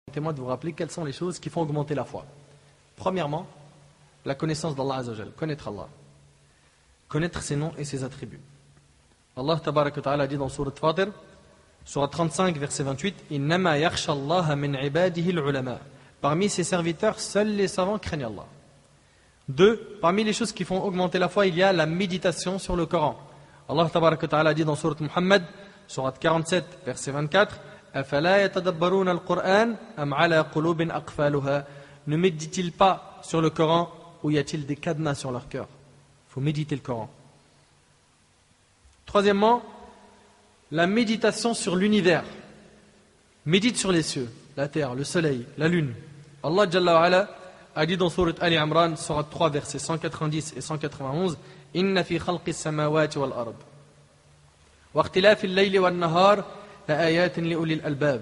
Permettez-moi de vous rappeler quelles sont les choses qui font augmenter la foi. Premièrement, la connaissance d'Allah Azzawajal, connaître Allah. Connaître ses noms et ses attributs. Allah Tabarak wa Ta'ala dit dans Sourate Fatir, Sourate 35, verset 28, Innama yakhsha Allah min ibadihi al-ulama. Parmi ses serviteurs, seuls les savants craignent Allah. 2. Parmi les choses qui font augmenter la foi, il y a la méditation sur le Coran. Allah Tabarak wa Ta'ala dit dans Sourate Muhammad, Sourate 47, verset 24, Afala yatadabbaruna al-Qur'an am ala qulubin aqfaluha. Ne médite-t-il pas sur le Coran ou y a-t-il des cadenas sur leur cœur? Il faut méditer le Coran. Troisièmement, la méditation sur l'univers. Médite sur les cieux, la terre, le soleil, la lune. Allah Jalla wa Ala a dit dans Sourate Ali Imran, Sourate 3, versets 190 et 191, Inna fi khalqis samawati wal ard. Wa ikhtilafi al-layli wal nahar la ayatin li ulil albab.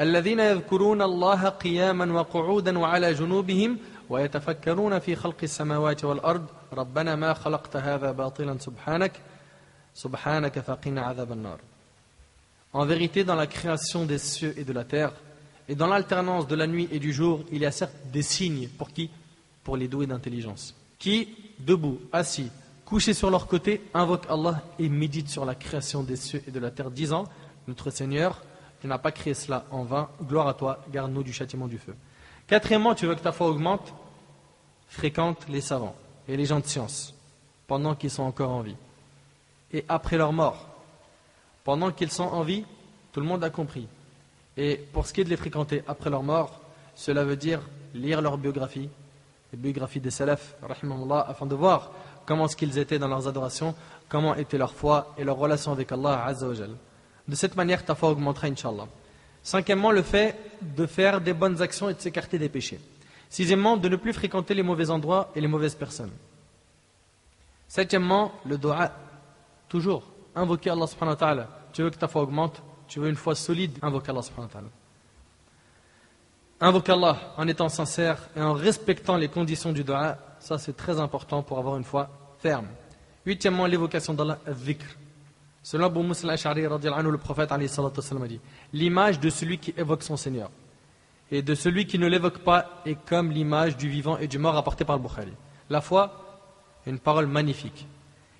الذين يذكرون الله قياما وقعودا وعلى جنوبهم ويتفكرون في خلق السماوات والأرض ربنا ما خلقت هذا باطلا سبحانك فقنا عذاب النار. En vérité, dans la création des cieux et de la terre, et dans l'alternance de la nuit et du jour, il y a certes des signes. Pour qui? Pour les doués d'intelligence. Qui, debout, assis, couchés sur leur côté, invoquent Allah et méditent sur la création des cieux et de la terre, disant, notre Seigneur, tu n'as pas créé cela en vain, gloire à toi, garde-nous du châtiment du feu. Quatrièmement, tu veux que ta foi augmente? Fréquente les savants et les gens de science, pendant qu'ils sont encore en vie. Et après leur mort, pendant qu'ils sont en vie, tout le monde a compris. Et pour ce qui est de les fréquenter après leur mort, cela veut dire lire leur biographie, les biographies des salafs, rahimahullah, afin de voir comment est-ce qu'ils étaient dans leurs adorations, comment était leur foi et leur relation avec Allah Azza wa Jal. De cette manière, ta foi augmentera, Inch'Allah. Cinquièmement, le fait de faire des bonnes actions et de s'écarter des péchés. Sixièmement, de ne plus fréquenter les mauvais endroits et les mauvaises personnes. Septièmement, le dua. Toujours, invoquer Allah subhanahu wa ta'ala. Tu veux que ta foi augmente, tu veux une foi solide, invoque Allah subhanahu wa ta'ala. Invoque Allah en étant sincère et en respectant les conditions du dua. Ça, c'est très important pour avoir une foi ferme. Huitièmement, l'évocation d'Allah, al-dhikr. Selon Abu Musa al-Ash'ari, le prophète a dit, l'image de celui qui évoque son Seigneur et de celui qui ne l'évoque pas est comme l'image du vivant et du mort rapporté par le Bukhari. La foi est une parole magnifique.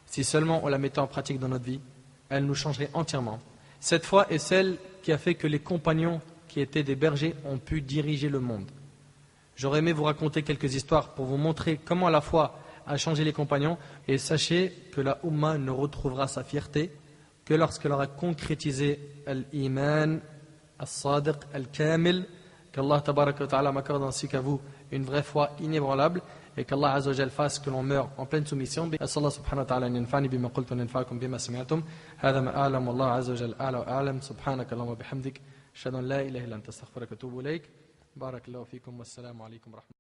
Si seulement on la mettait en pratique dans notre vie, elle nous changerait entièrement. Cette foi est celle qui a fait que les compagnons qui étaient des bergers ont pu diriger le monde. J'aurais aimé vous raconter quelques histoires pour vous montrer comment la foi a changé les compagnons, et sachez que la Ummah ne retrouvera sa fierté que lorsqu'elle aura concrétisé l'iman, al-sadiq, al-kamil, qu'Allah tabaraka wa ta'ala m'accorde ainsi qu'à vous une vraie foi inébranlable, et qu'Allah Azza wa Jal fasse que l'on meure en pleine soumission. As'Allah subhanahu wa ta'ala an yanfa'ni bima qultu wa yanfa'akum bima sami'tum. Hadha ma a'lam wallahu Azza wa Jal a'la wa a'lam. Subhanaka Allahumma bihamdik. Ashhadu an la ilaha illa anta astaghfiruka wa atubu ilayk. Barakallahu fikum wassalamu alaykum wa rahmatullahi.